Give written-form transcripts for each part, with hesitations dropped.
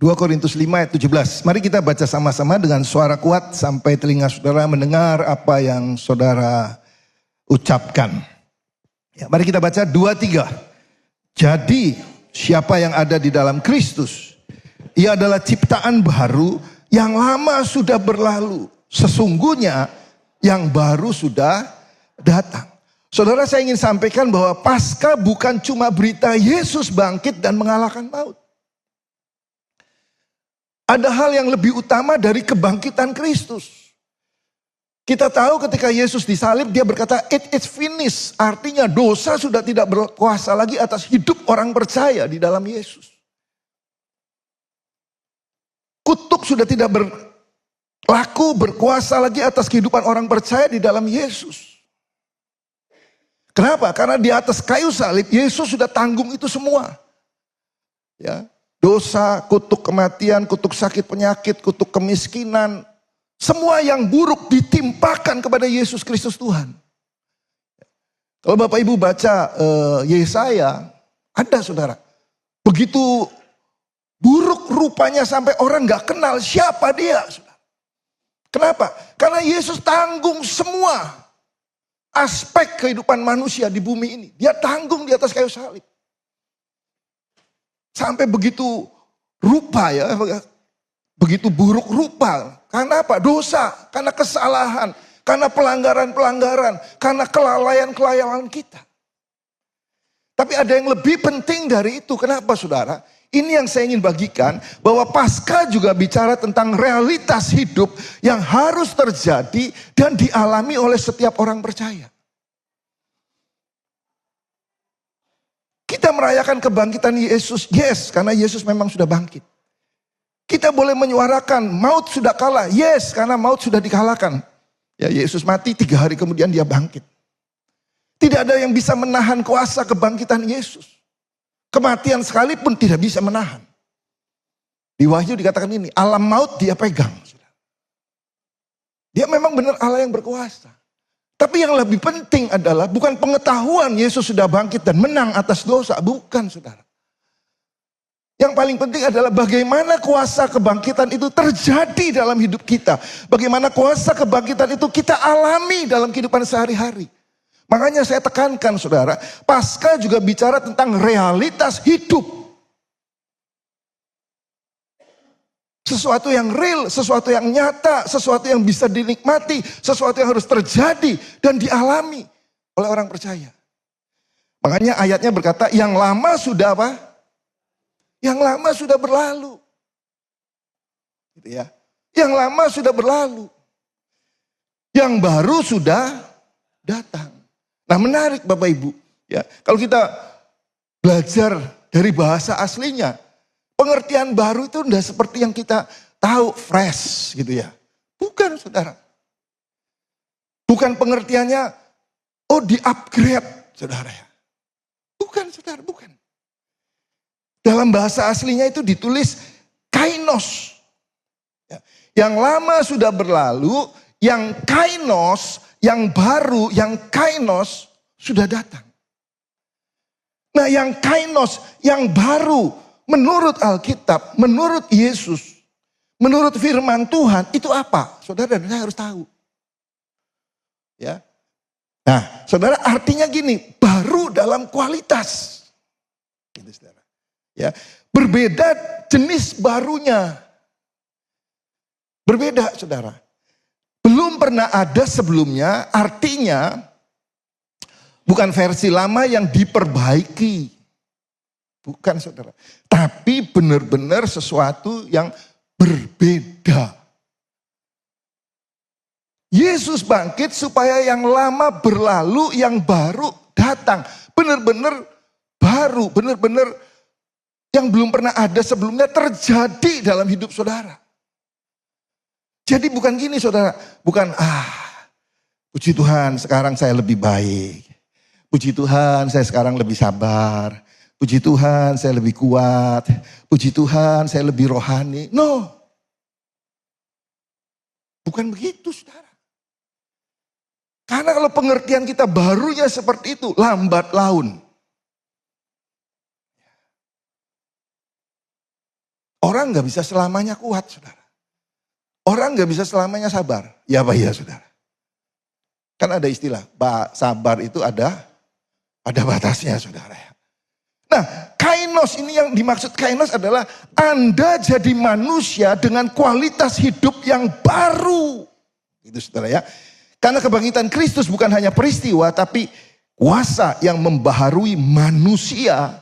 2 Korintus 5 ayat 17. Mari kita baca sama-sama dengan suara kuat sampai telinga saudara mendengar apa yang saudara ucapkan. Ya, mari kita baca 2-3. Jadi siapa yang ada di dalam Kristus, ia adalah ciptaan baru, yang lama sudah berlalu. Sesungguhnya yang baru sudah datang. Saudara, saya ingin sampaikan bahwa Paskah bukan cuma berita Yesus bangkit dan mengalahkan maut. Ada hal yang lebih utama dari kebangkitan Kristus. Kita tahu ketika Yesus disalib, dia berkata, "It is finished." Artinya dosa sudah tidak berkuasa lagi atas hidup orang percaya di dalam Yesus. Kutuk sudah tidak berlaku, berkuasa lagi atas kehidupan orang percaya di dalam Yesus. Kenapa? Karena di atas kayu salib, Yesus sudah tanggung itu semua. Ya. Dosa, kutuk kematian, kutuk sakit penyakit, kutuk kemiskinan. Semua yang buruk ditimpakan kepada Yesus Kristus Tuhan. Kalau Bapak Ibu baca Yesaya, ada saudara. Begitu buruk rupanya sampai orang gak kenal siapa dia. Saudara. Kenapa? Karena Yesus tanggung semua aspek kehidupan manusia di bumi ini. Dia tanggung di atas kayu salib. Sampai begitu rupa ya, begitu buruk rupa. Karena apa? Dosa, karena kesalahan, karena pelanggaran-pelanggaran, karena kelalaian-kelalaian kita. Tapi ada yang lebih penting dari itu. Kenapa saudara? Ini yang saya ingin bagikan, bahwa Paskah juga bicara tentang realitas hidup yang harus terjadi dan dialami oleh setiap orang percaya. Kita merayakan kebangkitan Yesus, yes, karena Yesus memang sudah bangkit. Kita boleh menyuarakan maut sudah kalah, yes, karena maut sudah dikalahkan. Ya, Yesus mati 3 hari kemudian dia bangkit. Tidak ada yang bisa menahan kuasa kebangkitan Yesus. Kematian sekalipun tidak bisa menahan. Di Wahyu dikatakan ini, alam maut dia pegang. Dia memang benar Allah yang berkuasa. Tapi yang lebih penting adalah bukan pengetahuan Yesus sudah bangkit dan menang atas dosa. Bukan saudara. Yang paling penting adalah bagaimana kuasa kebangkitan itu terjadi dalam hidup kita. Bagaimana kuasa kebangkitan itu kita alami dalam kehidupan sehari-hari. Makanya saya tekankan saudara, Paskah juga bicara tentang realitas hidup. Sesuatu yang real, sesuatu yang nyata, sesuatu yang bisa dinikmati, sesuatu yang harus terjadi dan dialami oleh orang percaya. Makanya ayatnya berkata, yang lama sudah apa? Yang lama sudah berlalu. Gitu ya. Yang lama sudah berlalu. Yang baru sudah datang. Nah, menarik Bapak Ibu, ya. Kalau kita belajar dari bahasa aslinya, pengertian baru itu tidak seperti yang kita tahu, fresh gitu ya. Bukan saudara. Bukan pengertiannya, oh di-upgrade saudara ya. Bukan saudara, bukan. Dalam bahasa aslinya itu ditulis kainos. Ya. Yang lama sudah berlalu, yang kainos, yang baru, yang kainos sudah datang. Nah yang kainos, yang baru, menurut Alkitab, menurut Yesus, menurut firman Tuhan, itu apa? Saudara dan saya harus tahu. Ya. Nah, saudara artinya gini, baru dalam kualitas. Gitu, saudara. Ya, berbeda jenis barunya. Berbeda, saudara. Belum pernah ada sebelumnya, artinya bukan versi lama yang diperbaiki. Bukan saudara. Tapi benar-benar sesuatu yang berbeda. Yesus bangkit supaya yang lama berlalu, yang baru datang. Benar-benar baru, benar-benar yang belum pernah ada sebelumnya terjadi dalam hidup saudara. Jadi bukan gini saudara, bukan puji Tuhan sekarang saya lebih baik. Puji Tuhan saya sekarang lebih sabar. Puji Tuhan saya lebih kuat. Puji Tuhan saya lebih rohani. No. Bukan begitu saudara. Karena kalau pengertian kita barunya seperti itu, lambat laun. Orang gak bisa selamanya kuat, saudara. Orang gak bisa selamanya sabar. Ya Pak, ya saudara. Kan ada istilah, sabar itu ada batasnya, saudara. Nah, kainos ini yang dimaksud kainos adalah Anda jadi manusia dengan kualitas hidup yang baru. Itu saudara ya. Karena kebangkitan Kristus bukan hanya peristiwa, tapi kuasa yang membaharui manusia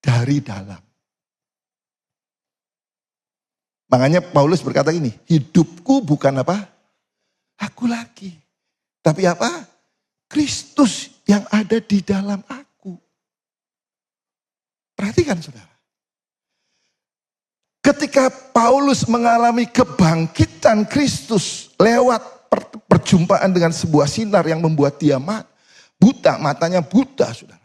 dari dalam. Makanya Paulus berkata ini, hidupku bukan apa? Aku lagi. Tapi apa? Kristus yang ada di dalam aku. Perhatikan saudara. Ketika Paulus mengalami kebangkitan Kristus lewat perjumpaan dengan sebuah sinar yang membuat dia buta, matanya buta saudara.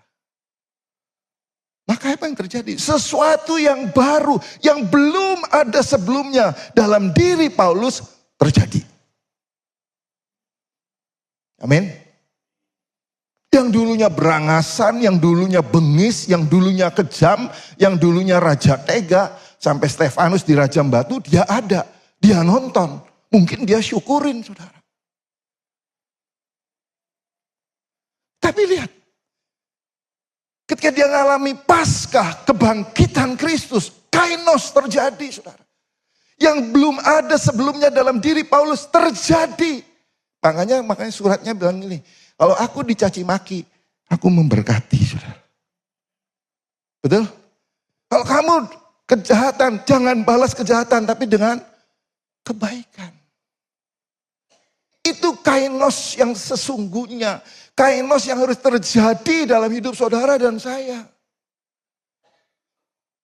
Maka apa yang terjadi? Sesuatu yang baru, yang belum ada sebelumnya dalam diri Paulus terjadi. Amin. Yang dulunya berangasan, yang dulunya bengis, yang dulunya kejam, yang dulunya raja tega, sampai Stefanus dirajam batu, dia ada, dia nonton. Mungkin dia syukurin saudara. Tapi lihat. Ketika dia mengalami Paskah, kebangkitan Kristus, kainos terjadi, saudara. Yang belum ada sebelumnya dalam diri Paulus terjadi. Makanya suratnya bilang ini, kalau aku dicaci maki, aku memberkati, saudara. Betul? Kalau kamu kejahatan, jangan balas kejahatan, tapi dengan kebaikan. Itu kainos yang sesungguhnya. Kainos yang harus terjadi dalam hidup saudara dan saya.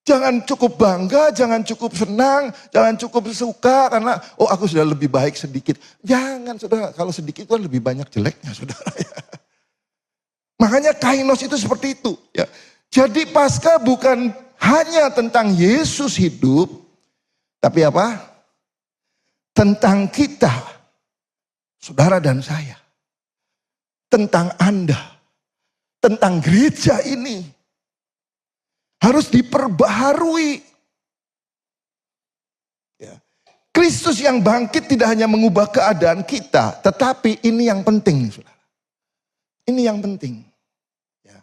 Jangan cukup bangga, jangan cukup senang, jangan cukup suka karena aku sudah lebih baik sedikit. Jangan saudara, kalau sedikit kan lebih banyak jeleknya saudara. Makanya kainos itu seperti itu. Ya. Jadi Paskah bukan hanya tentang Yesus hidup, tapi apa? Tentang kita, saudara dan saya. Tentang Anda, tentang gereja ini. Harus diperbaharui. Ya. Kristus yang bangkit tidak hanya mengubah keadaan kita, tetapi ini yang penting. Saudara. Ini yang penting. Ya.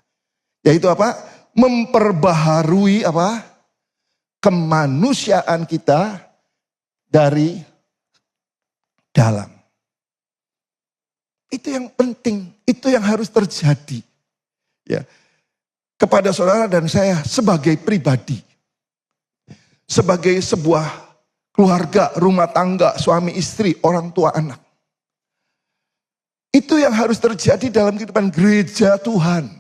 Yaitu apa? Memperbaharui apa? Kemanusiaan kita dari dalam. Itu yang penting, itu yang harus terjadi. Ya. Kepada saudara dan saya sebagai pribadi. Sebagai sebuah keluarga, rumah tangga, suami istri, orang tua anak. Itu yang harus terjadi dalam kehidupan gereja Tuhan.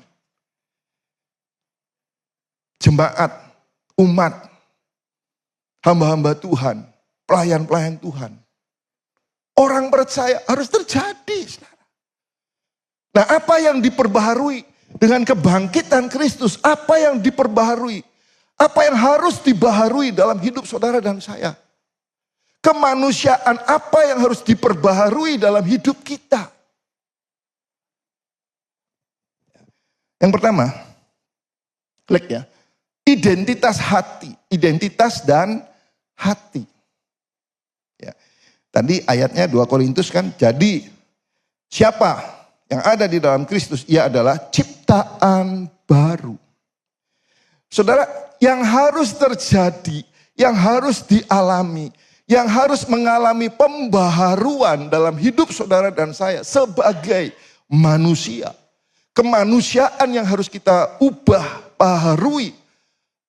Jemaat, umat, hamba-hamba Tuhan, pelayan-pelayan Tuhan. Orang percaya harus terjadi. Nah, apa yang diperbaharui dengan kebangkitan Kristus? Apa yang diperbaharui? Apa yang harus dibaharui dalam hidup saudara dan saya? Kemanusiaan apa yang harus diperbaharui dalam hidup kita? Yang pertama, klik ya. Identitas hati, identitas dan hati. Ya. Tadi ayatnya 2 Korintus kan, jadi siapa yang ada di dalam Kristus, ia adalah ciptaan baru. Saudara, yang harus terjadi, yang harus dialami, yang harus mengalami pembaharuan dalam hidup saudara dan saya sebagai manusia. Kemanusiaan yang harus kita ubah, baharui,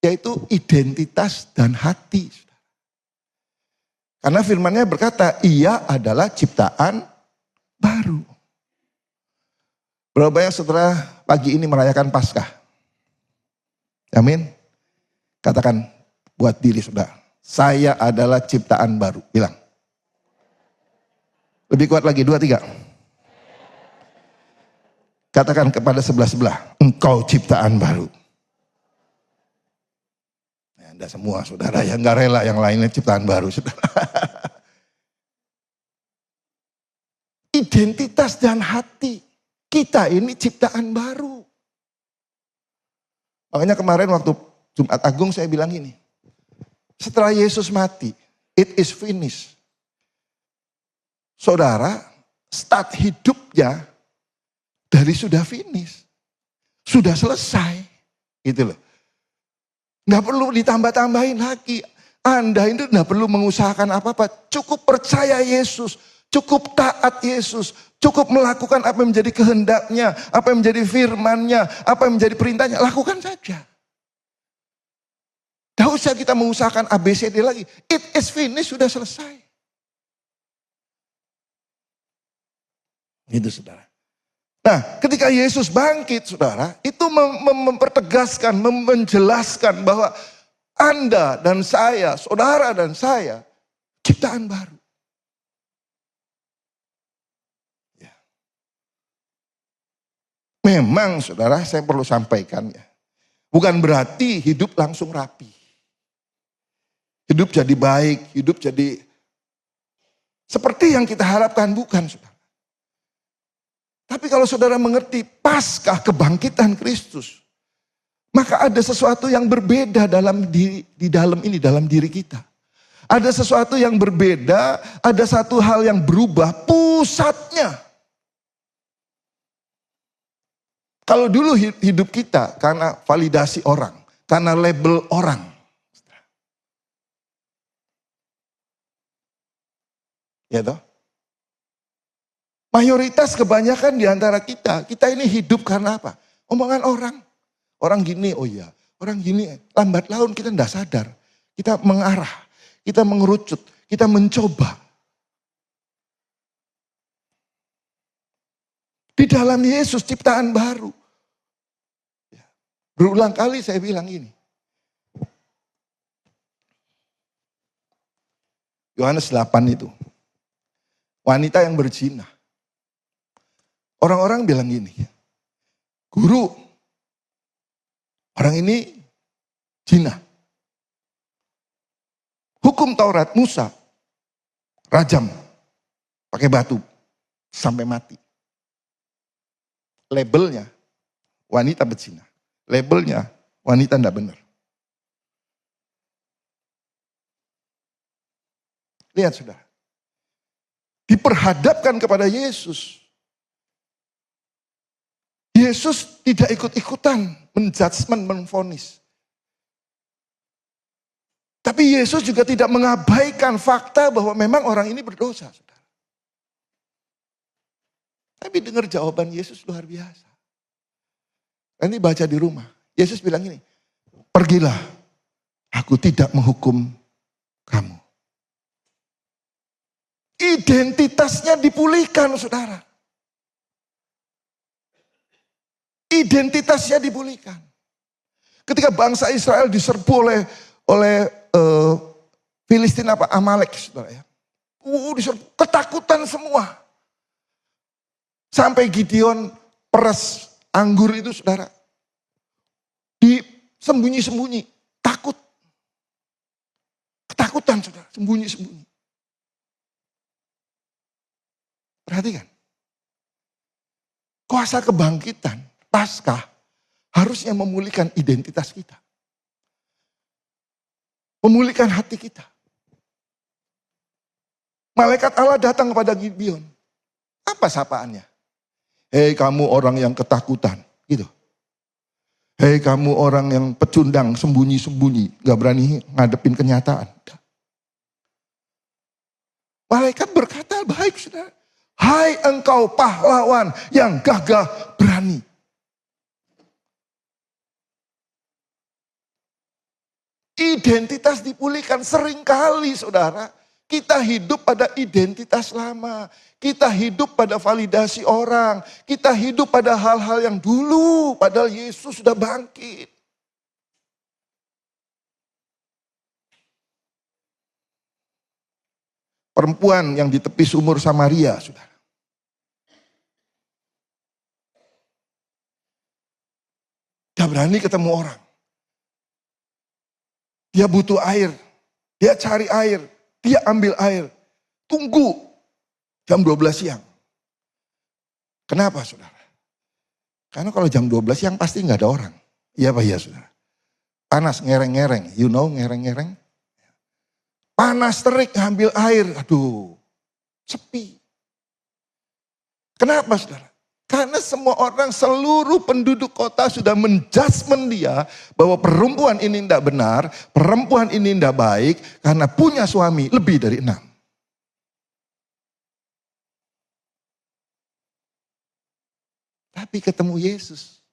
yaitu identitas dan hati. Karena firman-Nya berkata, ia adalah ciptaan baru. Berapa banyak saudara pagi ini merayakan Paskah? Amin. Katakan buat diri saudara, saya adalah ciptaan baru. Bilang. Lebih kuat lagi, 2, 3. Katakan kepada sebelah-sebelah, engkau ciptaan baru. Nah, Anda semua saudara yang gak rela yang lainnya ciptaan baru saudara. Identitas dan hati. Kita ini ciptaan baru. Makanya kemarin waktu Jumat Agung saya bilang gini. setelah Yesus mati, it is finished. Saudara, start hidupnya dari sudah finish. Sudah selesai. Gitu loh. Nggak perlu ditambah-tambahin lagi. Anda itu nggak perlu mengusahakan apa-apa. Cukup percaya Yesus. Cukup taat Yesus. Cukup melakukan apa yang menjadi kehendaknya. Apa yang menjadi firman-Nya. Apa yang menjadi perintahnya. Lakukan saja. Tidak usah kita mengusahakan ABCD lagi. It is finished, sudah selesai. Gitu saudara. Nah ketika Yesus bangkit saudara. Itu mempertegaskan, menjelaskan bahwa Anda dan saya, saudara dan saya, ciptaan baru. Ya. Memang saudara saya perlu sampaikan ya. Bukan berarti hidup langsung rapi. Hidup jadi baik, hidup jadi seperti yang kita harapkan, bukan saudara. Tapi kalau saudara mengerti paskah kebangkitan Kristus, maka ada sesuatu yang berbeda dalam dalam diri kita. Ada sesuatu yang berbeda, ada satu hal yang berubah pusatnya. Kalau dulu hidup kita karena validasi orang, karena label orang. Ya toh? Mayoritas kebanyakan di antara kita ini hidup karena apa? Omongan orang. Orang gini, oh iya. Orang gini, lambat laun kita tidak sadar. Kita mengarah, kita mengerucut, kita mencoba. Di dalam Yesus ciptaan baru. Berulang kali saya bilang ini. Yohanes 8 itu. Wanita yang berzina. Orang-orang bilang gini, guru, orang ini zina. Hukum Taurat Musa, rajam, pakai batu, sampai mati. Labelnya, wanita berzina. Labelnya, wanita tidak benar. Lihat saudara, diperhadapkan kepada Yesus. Yesus tidak ikut-ikutan menjudgment, menvonis. Tapi Yesus juga tidak mengabaikan fakta bahwa memang orang ini berdosa. Saudara. Tapi dengar jawaban Yesus luar biasa. Nanti baca di rumah. Yesus bilang ini, pergilah, aku tidak menghukum kamu. Identitasnya dipulihkan saudara. Identitasnya dipulihkan. Ketika bangsa Israel diserbu oleh Filistin Amalek, saudara ya. Diserbu, ketakutan semua. Sampai Gideon peres anggur itu saudara. Sembunyi-sembunyi, takut. Ketakutan saudara, sembunyi-sembunyi. Perhatikan. Kuasa kebangkitan. Paskah harusnya memulihkan identitas kita. Memulihkan hati kita. Malaikat Allah datang kepada Gideon. Apa sapaannya? Hei kamu orang yang ketakutan. Gitu. Hei kamu orang yang pecundang, sembunyi-sembunyi. Gak berani ngadepin kenyataan. Malaikat berkata, baik saudara. Hai engkau pahlawan yang gagah berani. Identitas dipulihkan seringkali saudara. Kita hidup pada identitas lama. Kita hidup pada validasi orang. Kita hidup pada hal-hal yang dulu. Padahal Yesus sudah bangkit. Perempuan yang di tepi sumur Samaria saudara. Gak berani ketemu orang. Dia butuh air, dia cari air, dia ambil air. Tunggu jam 12 siang. Kenapa saudara? Karena kalau jam 12 siang pasti nggak ada orang. Iya Pak ya saudara. Panas ngereng-ngereng, you know ngereng-ngereng. panas terik, ngambil air, aduh, sepi. Kenapa saudara? Karena semua orang, seluruh penduduk kota sudah menjudgment dia bahwa perempuan ini tidak benar, perempuan ini tidak baik karena punya suami lebih dari 6. Tapi ketemu Yesus,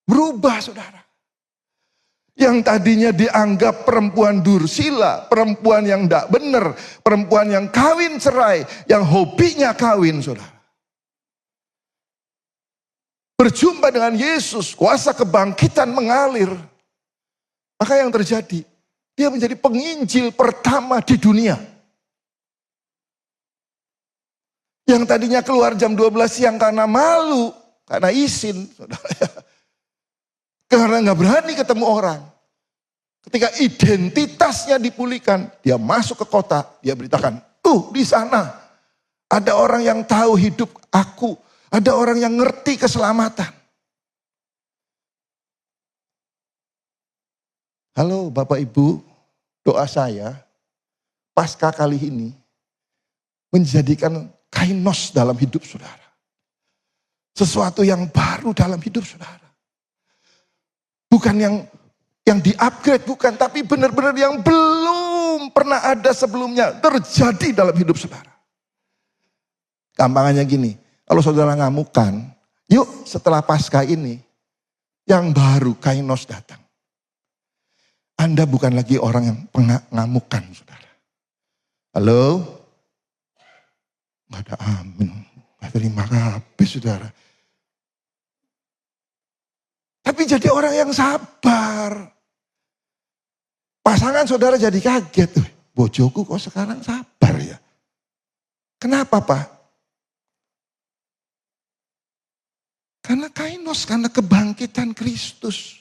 berubah saudara. Yang tadinya dianggap perempuan dursila, perempuan yang tidak benar, perempuan yang kawin cerai, yang hobinya kawin saudara. Berjumpa dengan Yesus, kuasa kebangkitan mengalir. Maka yang terjadi, dia menjadi penginjil pertama di dunia. Yang tadinya keluar jam 12 siang karena malu, karena izin, saudara. Karena nggak berani ketemu orang. Ketika identitasnya dipulihkan, dia masuk ke kota, dia beritakan, di sana ada orang yang tahu hidup aku, ada orang yang ngerti keselamatan. Halo Bapak Ibu, doa saya pasca kali ini menjadikan kainos dalam hidup saudara. Sesuatu yang baru dalam hidup saudara. Bukan yang di-upgrade, bukan. Tapi benar-benar yang belum pernah ada sebelumnya terjadi dalam hidup saudara. Gampangannya gini, kalau saudara ngamukan, yuk setelah Paskah ini, yang baru kainos datang. Anda bukan lagi orang yang ngamukan saudara. Halo? Gak ada amin. Gak terima kasih saudara. Tapi jadi orang yang sabar. Pasangan saudara jadi kaget. Bojoku kok sekarang sabar ya. Kenapa Pak? Karena kainos, karena kebangkitan Kristus.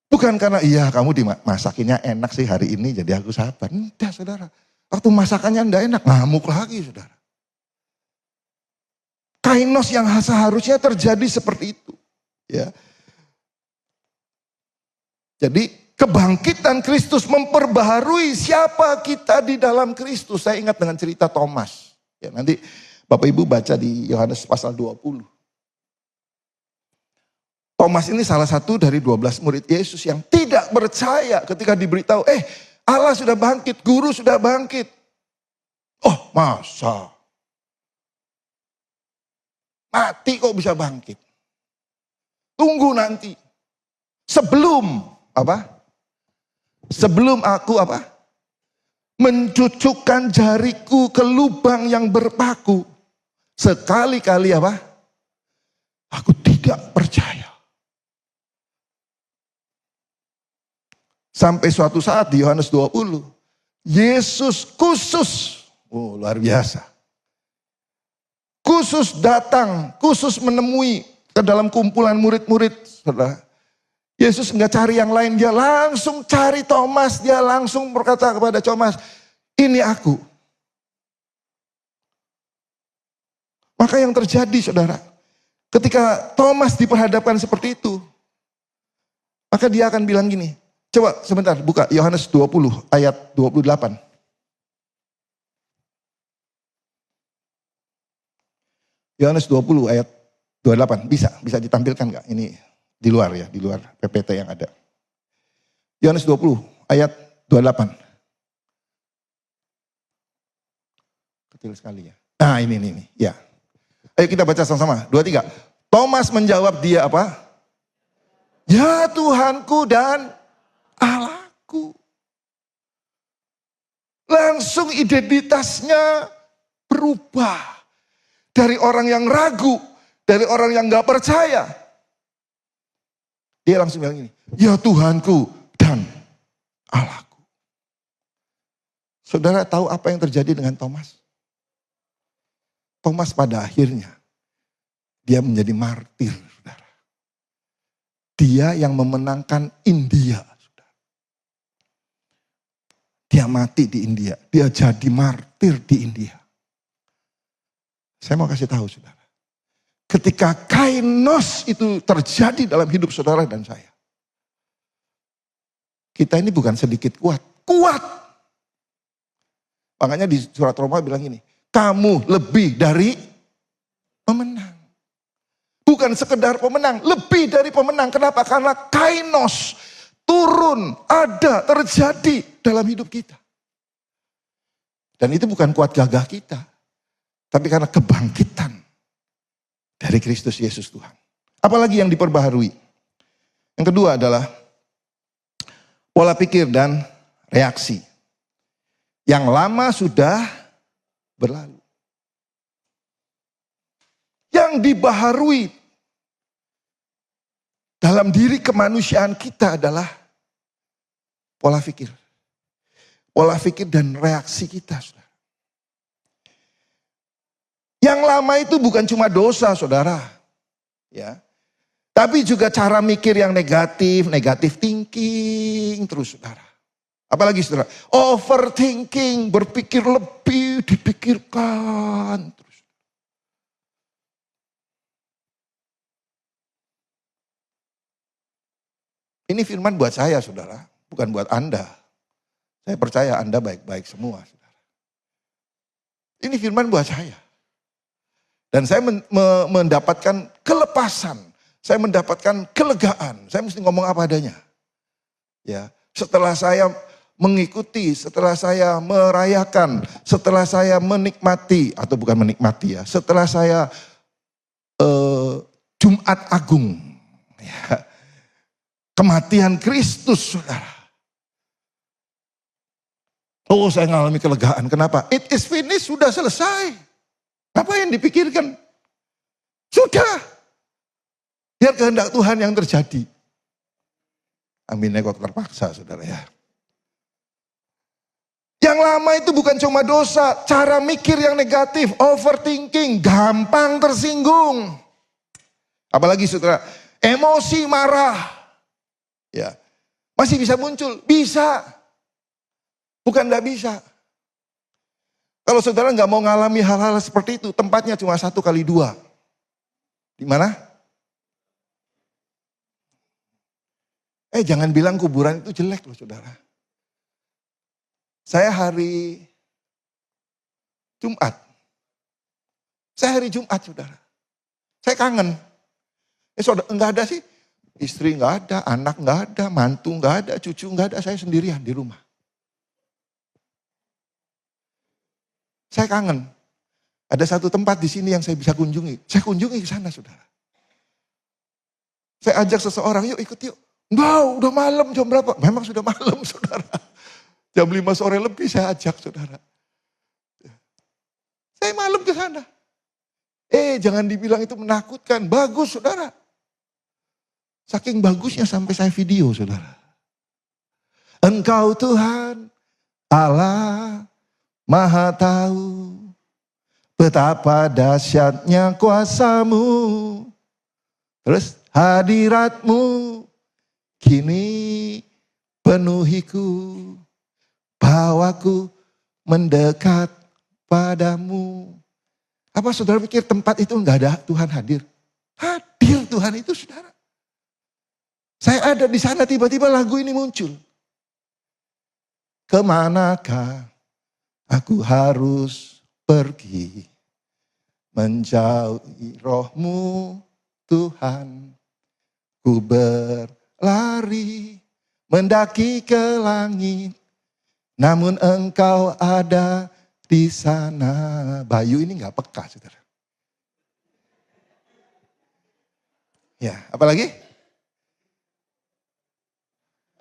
Bukan karena iya kamu dimasakinnya enak sih hari ini jadi aku sabar. Enggak saudara. Waktu masakannya enggak enak, ngamuk lagi saudara. Kainos yang seharusnya terjadi seperti itu. Ya. Jadi kebangkitan Kristus memperbaharui siapa kita di dalam Kristus. Saya ingat dengan cerita Thomas. Ya, nanti Bapak Ibu baca di Yohanes pasal 20. Thomas ini salah satu dari 12 murid Yesus yang tidak percaya ketika diberitahu, Allah sudah bangkit, guru sudah bangkit. Oh masa? Mati kok bisa bangkit? Tunggu nanti. Sebelum aku mencucukkan jariku ke lubang yang berpaku. Sekali-kali aku tidak percaya. Sampai suatu saat di Yohanes 20. Yesus khusus. Oh luar biasa. Khusus datang, khusus menemui ke dalam kumpulan murid-murid. Saudara. Yesus enggak cari yang lain, dia langsung cari Thomas. Dia langsung berkata kepada Thomas, ini aku. Maka yang terjadi saudara, ketika Thomas diperhadapkan seperti itu, maka dia akan bilang gini, coba sebentar buka Yohanes 20 ayat 28. Yohanes 20 ayat 28, bisa ditampilkan gak? Ini di luar ya, di luar PPT yang ada. Yohanes 20 ayat 28. Kecil sekali ya. Nah ini ya. Ayo kita baca sama-sama, 2, 3. Thomas menjawab dia apa? Ya Tuhanku dan Allahku. Langsung identitasnya berubah. Dari orang yang ragu, dari orang yang gak percaya. Dia langsung bilang gini, ya Tuhanku dan Allahku. Saudara tahu apa yang terjadi dengan Thomas? Thomas pada akhirnya, dia menjadi martir. Saudara. Dia yang memenangkan India. Saudara. Dia mati di India, dia jadi martir di India. Saya mau kasih tahu saudara. Ketika kainos itu terjadi dalam hidup saudara dan saya. kita ini bukan sedikit kuat. Kuat. Makanya di surat Roma bilang gini, kamu lebih dari pemenang. Bukan sekedar pemenang, lebih dari pemenang. Kenapa? Karena kainos turun, ada, terjadi dalam hidup kita. Dan itu bukan kuat gagah kita, tapi karena kebangkitan dari Kristus Yesus Tuhan. Apalagi yang diperbaharui? Yang kedua adalah pola pikir dan reaksi. Yang lama sudah berlalu. Yang dibaharui dalam diri kemanusiaan kita adalah pola pikir. Pola pikir dan reaksi kita, saudara. Yang lama itu bukan cuma dosa, saudara. Ya. Tapi juga cara mikir yang negatif, negatif thinking terus, saudara. Apalagi, saudara, overthinking, berpikir lebih, dipikirkan terus. Ini firman buat saya, saudara, bukan buat Anda. Saya percaya Anda baik-baik semua, saudara. Ini firman buat saya. Dan saya mendapatkan kelepasan. Saya mendapatkan kelegaan. Saya mesti ngomong apa adanya. Ya, setelah saya mengikuti, setelah saya merayakan, setelah saya menikmati, atau bukan menikmati ya, setelah saya Jumat Agung, ya, kematian Kristus, saudara. Oh, saya mengalami kelegaan. Kenapa? It is finished, sudah selesai. Apa yang dipikirkan? Sudah. Biar kehendak Tuhan yang terjadi. Aminnya kok terpaksa, saudara ya. Yang lama itu bukan cuma dosa, cara mikir yang negatif, overthinking, gampang tersinggung. Apalagi, saudara, emosi marah. Ya, masih bisa muncul, bisa. Bukan enggak bisa. Kalau saudara nggak mau ngalami hal-hal seperti itu, tempatnya cuma 1x2. Di mana? Jangan bilang kuburan itu jelek loh, saudara. Saya hari Jumat. Saudara. Saya kangen. Saudara, enggak ada sih. Istri enggak ada, anak enggak ada, mantu enggak ada, cucu enggak ada. Saya sendirian di rumah. Saya kangen. Ada satu tempat di sini yang saya bisa kunjungi. Saya kunjungi ke sana, saudara. Saya ajak seseorang, yuk ikut yuk. Enggak, udah malam, jam berapa? Memang sudah malam, saudara. Jam 5 sore lebih saya ajak, saudara. Saya malam ke sana. Jangan dibilang itu menakutkan. Bagus, saudara. Saking bagusnya sampai saya video, saudara. Engkau Tuhan, Allah, Maha tahu betapa dahsyatnya kuasa-Mu. Terus hadirat-Mu kini penuhiku, bawaku mendekat padamu. Apa saudara pikir tempat itu enggak ada Tuhan hadir? Hadir Tuhan itu, saudara. Saya ada di sana, tiba-tiba lagu ini muncul. Kemanakah aku harus pergi, menjauhi Roh-Mu Tuhan. Ku berlari, mendaki ke langit, namun Engkau ada di sana. Bayu ini gak peka, saudara. Ya, apalagi?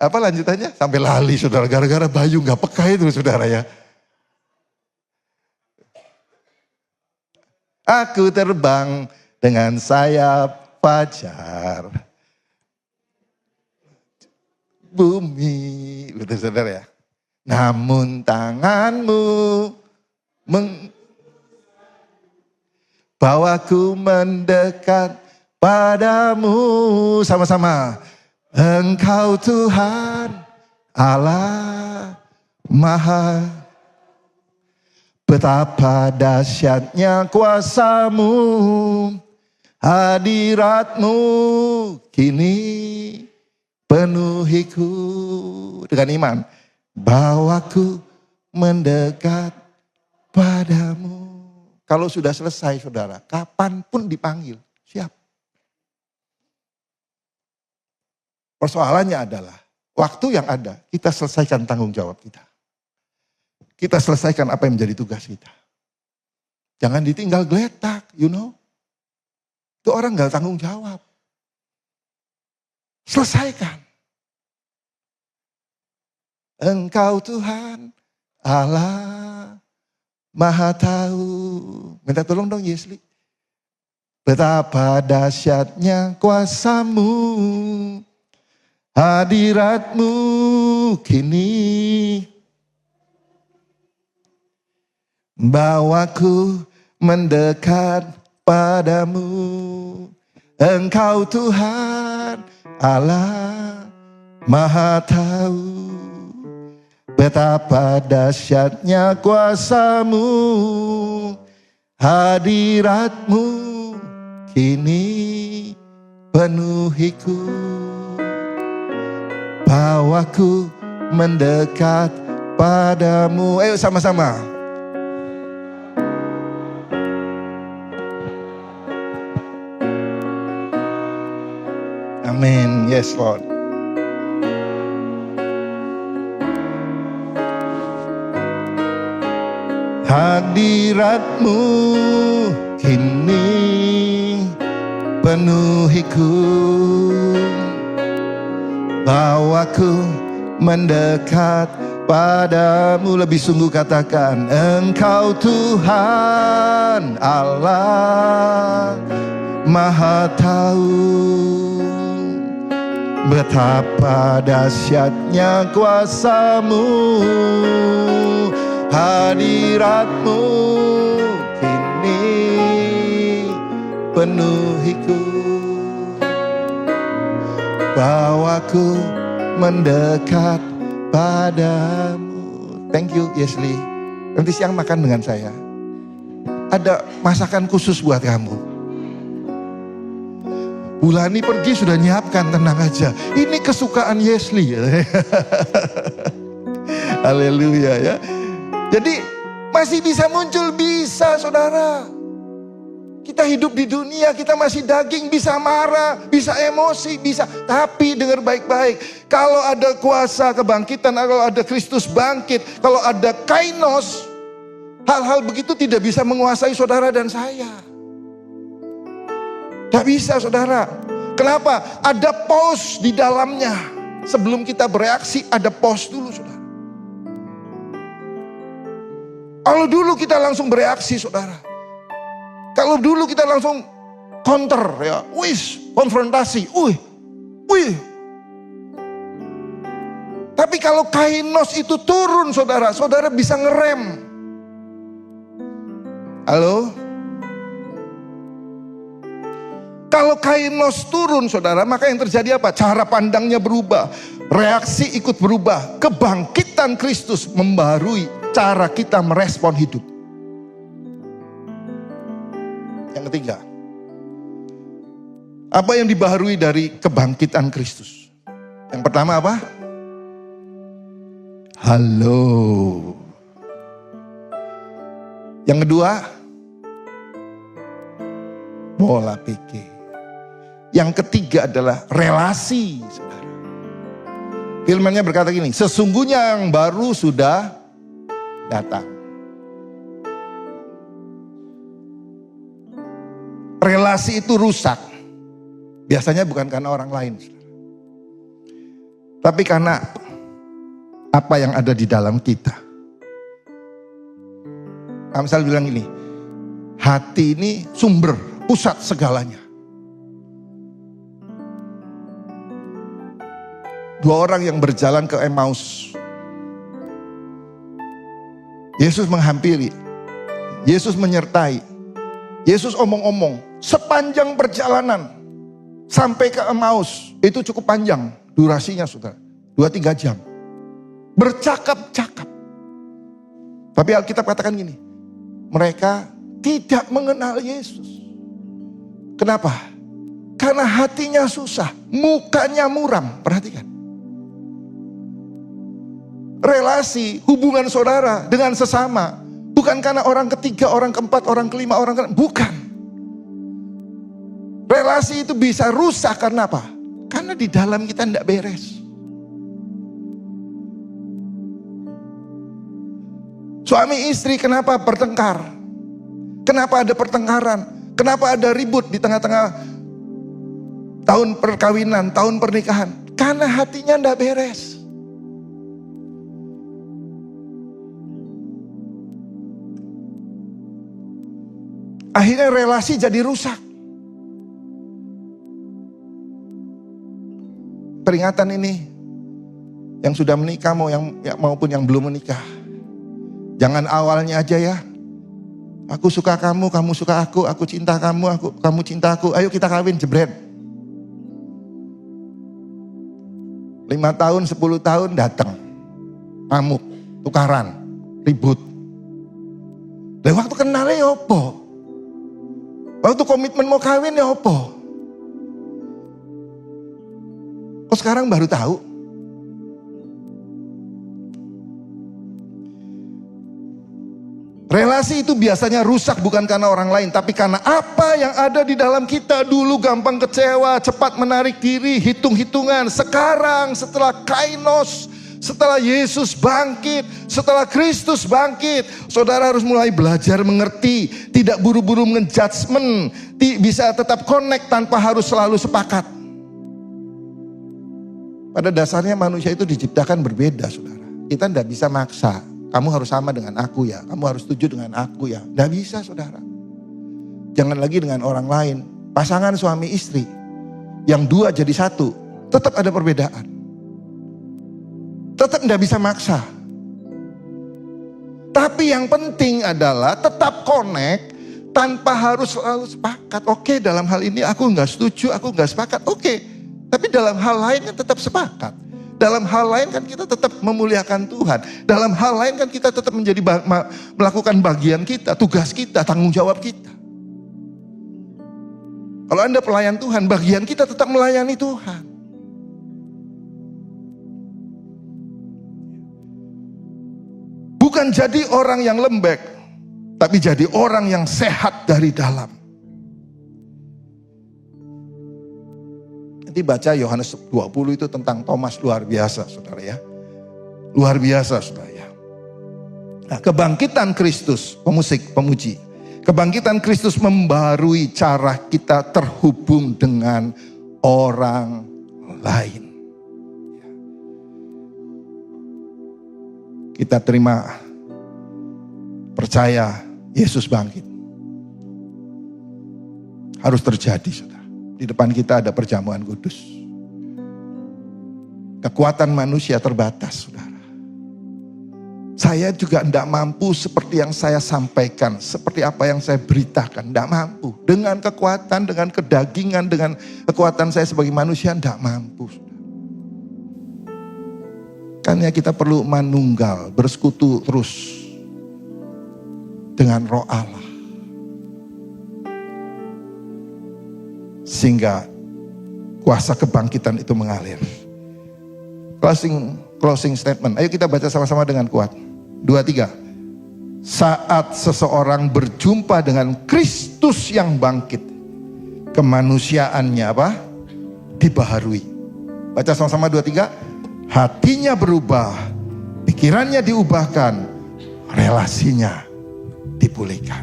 Apa lanjutannya? Sampai lali, saudara, gara-gara Bayu gak peka itu, saudara ya. Aku terbang dengan sayap fajar. Bumi, betul saudara ya. Namun tanganmu bawaku mendekat padamu. Sama-sama. Engkau Tuhan, Allah Maha. Betapa dahsyatnya kuasa-Mu, hadirat-Mu kini penuhiku dengan iman. Bawaku mendekat padamu. Kalau sudah selesai saudara, kapanpun dipanggil, siap. Persoalannya adalah, waktu yang ada, kita selesaikan tanggung jawab kita. Kita selesaikan apa yang menjadi tugas kita. Jangan ditinggal geletak, Itu orang gak tanggung jawab. Selesaikan. Engkau Tuhan, Allah, Maha Tahu. Minta tolong dong Yesli. Betapa dahsyatnya kuasamu, hadiratmu kini bawaku mendekat padamu. Engkau Tuhan Allah Maha Tahu, betapa dahsyatnya kuasamu, hadiratmu kini penuhiku. Bawaku mendekat padamu. Ayo sama-sama. Amin. Yes Lord. Hadiratmu kini penuhiku. Bawaku mendekat padamu. Lebih sungguh katakan, Engkau Tuhan Allah Maha Tahu, betapa dahsyatnya kuasamu, hadiratmu kini penuhiku. Bawaku mendekat padamu. Thank you Yesli. Nanti siang makan dengan saya. Ada masakan khusus buat kamu. Bulani pergi sudah nyiapkan, tenang aja. Ini kesukaan Yesli. Haleluya ya. Jadi masih bisa muncul, bisa saudara. Kita hidup di dunia, kita masih daging, bisa marah, bisa emosi, bisa. Tapi dengar baik-baik, kalau ada kuasa kebangkitan, kalau ada Kristus bangkit, kalau ada kainos, hal-hal begitu tidak bisa menguasai saudara dan saya. Gak bisa saudara. Kenapa? Ada pause di dalamnya. Sebelum kita bereaksi ada pause dulu saudara. Kalau dulu kita langsung bereaksi saudara. Kalau dulu kita langsung counter ya. Konfrontasi. Wih. Tapi kalau kainos itu turun saudara. Saudara bisa ngerem. Halo? Kalau kainos turun saudara, maka yang terjadi apa? Cara pandangnya berubah, reaksi ikut berubah. Kebangkitan Kristus membarui cara kita merespon hidup. Yang ketiga, apa yang dibaharui dari kebangkitan Kristus? Yang pertama apa? Halo. Yang kedua, pola pikir. Yang ketiga adalah relasi. Saudara. Firman-Nya berkata gini, sesungguhnya yang baru sudah datang. Relasi itu rusak. Biasanya bukan karena orang lain. Saudara. Tapi karena apa yang ada di dalam kita. Amsal bilang gini, hati ini sumber, pusat segalanya. Dua orang yang berjalan ke Emmaus. Yesus menghampiri. Yesus menyertai. Yesus omong-omong. Sepanjang perjalanan. Sampai ke Emmaus. Itu cukup panjang durasinya saudara. 2-3 jam. Bercakap-cakap. Tapi Alkitab katakan gini. Mereka tidak mengenal Yesus. Kenapa? Karena hatinya susah, mukanya muram. Perhatikan. Relasi, hubungan saudara dengan sesama. Bukan karena orang ketiga, orang keempat, orang kelima, orang keenam. Bukan. Relasi itu bisa rusak karena apa? Karena di dalam kita tidak beres. Suami istri kenapa bertengkar? Kenapa ada pertengkaran? Kenapa ada ribut di tengah-tengah tahun perkawinan, tahun pernikahan? Karena hatinya tidak beres. Akhirnya relasi jadi rusak. Peringatan ini yang sudah menikah maupun yang belum menikah. Jangan awalnya aja ya. Aku suka kamu, kamu suka aku cinta kamu, kamu cinta aku. Ayo kita kawin, jebret. 5 tahun, 10 tahun datang. Ngamuk, tukaran, ribut. Dan waktu kenalnya ya apa? Waktu komitmen mau kawin ya apa? Kok sekarang baru tahu? Relasi itu biasanya rusak bukan karena orang lain, tapi karena apa yang ada di dalam kita. Dulu gampang kecewa, cepat menarik diri, hitung-hitungan. Sekarang setelah kainos, setelah Yesus bangkit, setelah Kristus bangkit, saudara harus mulai belajar mengerti, tidak buru-buru menjudgment, bisa tetap connect tanpa harus selalu sepakat. Pada dasarnya manusia itu diciptakan berbeda, saudara. Kita tidak bisa maksa, kamu harus sama dengan aku ya, kamu harus setuju dengan aku ya. Tidak bisa, saudara. Jangan lagi dengan orang lain. Pasangan suami istri, yang dua jadi satu, tetap ada perbedaan. Tetap tidak bisa maksa. Tapi yang penting adalah tetap connect tanpa harus selalu sepakat. Oke, dalam hal ini aku nggak setuju, aku nggak sepakat. Oke, tapi dalam hal lain kan tetap sepakat. Dalam hal lain kan kita tetap memuliakan Tuhan. Dalam hal lain kan kita tetap melakukan bagian kita, tugas kita, tanggung jawab kita. Kalau Anda pelayan Tuhan, bagian kita tetap melayani Tuhan. Bukan jadi orang yang lembek, tapi jadi orang yang sehat dari dalam. Nanti baca Yohanes 20 itu tentang Thomas, luar biasa saudara ya. Luar biasa saudara ya. Nah, kebangkitan Kristus, pemuji. Kebangkitan Kristus membarui cara kita terhubung dengan orang lain. Kita terima, percaya Yesus bangkit. Harus terjadi, saudara. Di depan kita ada perjamuan kudus. Kekuatan manusia terbatas, saudara. Saya juga tidak mampu seperti yang saya sampaikan, seperti apa yang saya beritakan. Tidak mampu. Dengan kekuatan, dengan kedagingan, dengan kekuatan saya sebagai manusia, tidak mampu, saudara. Karena kita perlu manunggal, bersekutu terus dengan Roh Allah. Sehingga kuasa kebangkitan itu mengalir. Closing statement. Ayo kita baca sama-sama dengan kuat. 2, 3. Saat seseorang berjumpa dengan Kristus yang bangkit, kemanusiaannya apa? Dibaharui. Baca sama-sama 2, 3. Hatinya berubah, pikirannya diubahkan, relasinya dipulihkan.